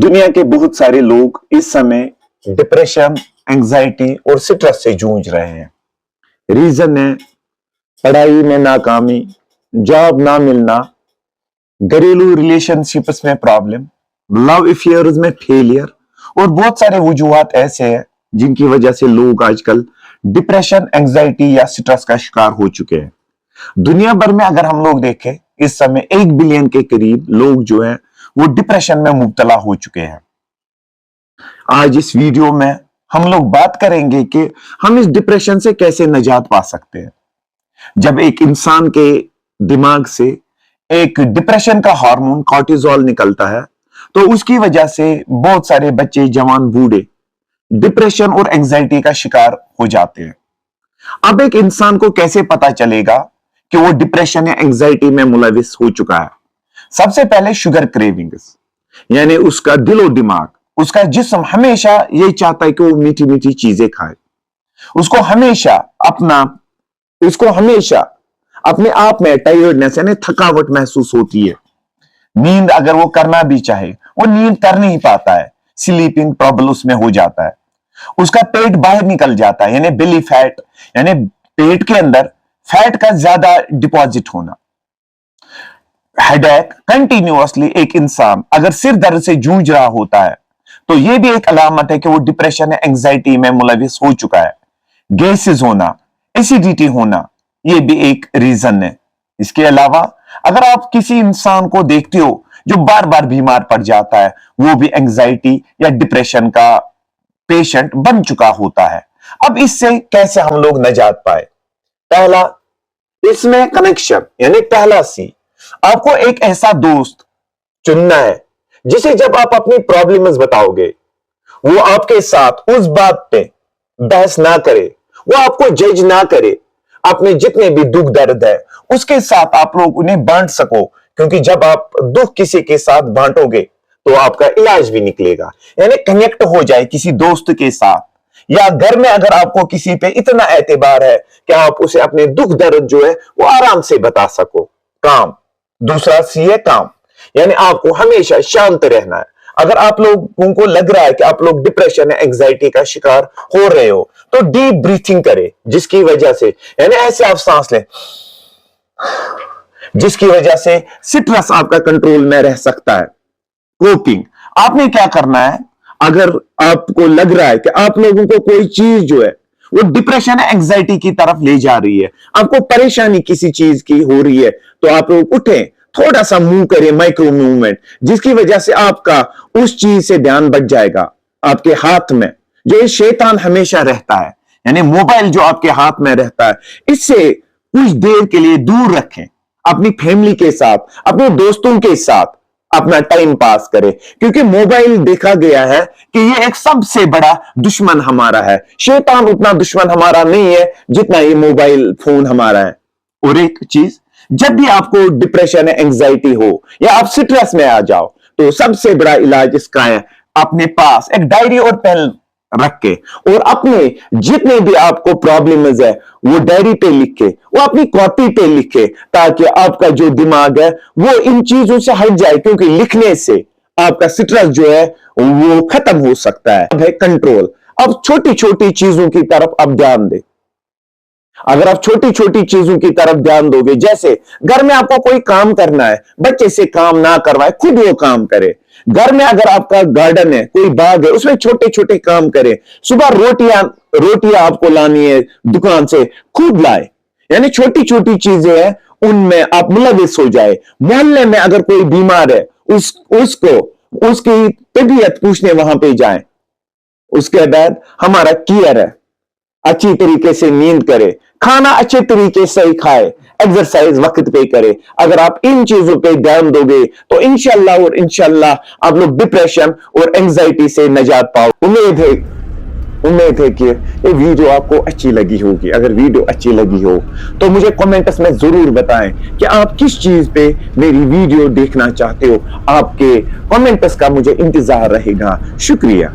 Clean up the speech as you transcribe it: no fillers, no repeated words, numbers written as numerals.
दुनिया के बहुत सारे लोग इस समय डिप्रेशन, एंजाइटी और स्ट्रेस से जूझ रहे हैं। रीजन है पढ़ाई में नाकामी, जॉब ना मिलना, घरेलू रिलेशनशिप्स में प्रॉब्लम, लव अफेयर्स में फेलियर और बहुत सारे वजूहात ऐसे हैं जिनकी वजह से लोग आजकल डिप्रेशन, एंजाइटी या स्ट्रेस का शिकार हो चुके हैं। दुनिया भर में अगर हम लोग देखें, इस समय 1 बिलियन के करीब लोग जो हैं वो डिप्रेशन में मुब्तला हो चुके हैं। आज इस वीडियो में हम लोग बात करेंगे कि हम इस डिप्रेशन से कैसे निजात पा सकते हैं। जब एक इंसान के दिमाग से एक डिप्रेशन का हार्मोन कॉर्टिसोल निकलता है तो उसकी वजह से बहुत सारे बच्चे, जवान, बूढ़े डिप्रेशन और एंजाइटी का शिकार हो जाते हैं। अब एक इंसान को कैसे पता चलेगा कि वो डिप्रेशन या एंजाइटी में मुलविस हो चुका है? सबसे पहले शुगर क्रेविंग्स, यानी उसका दिलो दिमाग, उसका जिस्म हमेशा यही चाहता है कि वो मीठी मीठी चीजें खाए। उसको हमेशा अपने आप में टायर्डनेस यानी थकावट महसूस होती है। नींद अगर वो करना भी चाहे वो नींद कर नहीं पाता है, स्लीपिंग प्रॉब्लम उसमें हो जाता है। उसका पेट बाहर निकल जाता है, यानी बेली फैट, यानी पेट के अंदर फैट का ज्यादा डिपॉजिट होना। हेडेक, कंटिन्यूअसली एक इंसान अगर सिर दर्द से जूझ रहा होता है तो यह भी एक अलामत है कि वो डिप्रेशन या एंजाइटी में मुलविस हो चुका है। गैसेस होना, एसिडिटी होना, यह भी एक रीजन है। इसके अलावा अगर आप किसी इंसान को देखते हो जो बार बार बीमार पड़ जाता है, वो भी एंजाइटी या डिप्रेशन का पेशेंट बन चुका होता है। अब इससे कैसे हम लोग निजात पाए? पहला, इसमें कनेक्शन, यानी पहला सी, आपको एक ऐसा दोस्त चुनना है जिसे जब आप अपनी प्रॉब्लम्स बताओगे वो आपके साथ उस बात पे बहस ना करे, वो आपको जज ना करे। अपने जितने भी दुख दर्द है उसके साथ आप लोग उन्हें बांट सको, क्योंकि जब आप दुख किसी के साथ बांटोगे तो आपका इलाज भी निकलेगा। यानी कनेक्ट हो जाए किसी दोस्त के साथ, या घर में अगर आपको किसी पे इतना एतबार है कि आप उसे अपने दुख दर्द जो है वो आराम से बता सको। काम, दूसरा सी है काम, यानी आपको हमेशा शांत रहना है। अगर आप लोगों को लग रहा है कि आप लोग डिप्रेशन या एंजाइटी का शिकार हो रहे हो तो डीप ब्रीथिंग करें, जिसकी वजह से, यानी ऐसे आप सांस लें जिसकी वजह से स्ट्रेस आपका कंट्रोल में रह सकता है। कोपिंग, आपने क्या करना है, अगर आपको लग रहा है कि आप लोगों को कोई चीज जो है वो डिप्रेशन या एंजाइटी की तरफ ले जा रही है, आपको परेशानी किसी चीज की हो रही है, तो आप लोग उठें, थोड़ा सा मूव करें, माइक्रो मूवमेंट, जिसकी वजह से आपका उस चीज से ध्यान बच जाएगा। आपके हाथ में जो ये शैतान हमेशा रहता है, यानी मोबाइल जो आपके हाथ में रहता है, इससे कुछ देर के लिए दूर रखें। अपनी फैमिली के साथ, अपने दोस्तों के साथ अपना टाइम पास करें, क्योंकि मोबाइल देखा गया है कि ये एक सबसे बड़ा दुश्मन हमारा है। शैतान उतना दुश्मन हमारा नहीं है जितना ये मोबाइल फोन हमारा है। और एक चीज, जब भी आपको डिप्रेशन, एंजाइटी हो या आप स्ट्रेस में आ जाओ तो सबसे बड़ा इलाज इसका है, अपने पास एक डायरी और पेन रख के और अपने जितने भी आपको प्रॉब्लम्स है वो डायरी पे लिखे, वो अपनी कॉपी पे लिखे, ताकि आपका जो दिमाग है वो इन चीजों से हट जाए, क्योंकि लिखने से आपका स्ट्रेस जो है वो खत्म हो सकता है। अब है कंट्रोल। अब छोटी छोटी चीजों की तरफ अब ध्यान दें। अगर आप छोटी छोटी चीजों की तरफ ध्यान दोगे, जैसे घर में आपको कोई काम करना है, बच्चे से काम ना करवाए, खुद वो काम करे। घर में अगर आपका गार्डन है, कोई बाग है, उसमें छोटे छोटे काम करे। सुबह रोटियां आपको लानी है दुकान से, खुद लाए। यानी छोटी छोटी चीजें हैं उनमें आप मुलविस हो जाए। मोहल्ले में अगर कोई बीमार है उसको उसकी तबीयत पूछने वहां पे जाए। उसके बाद हमारा केयर है, अच्छी तरीके से नींद करे, खाना अच्छे तरीके से ही खाए, एक्सरसाइज वक्त पे करे। अगर आप इन चीजों पे ध्यान दोगे तो इंशाल्लाह आप लोग डिप्रेशन और एंजाइटी से निजात पाओ। उम्मीद है कि ये वीडियो आपको अच्छी लगी होगी। अगर वीडियो अच्छी लगी हो तो मुझे कमेंट्स में जरूर बताएं कि आप किस चीज पे मेरी वीडियो देखना चाहते हो। आपके कमेंट्स का मुझे इंतजार रहेगा। शुक्रिया।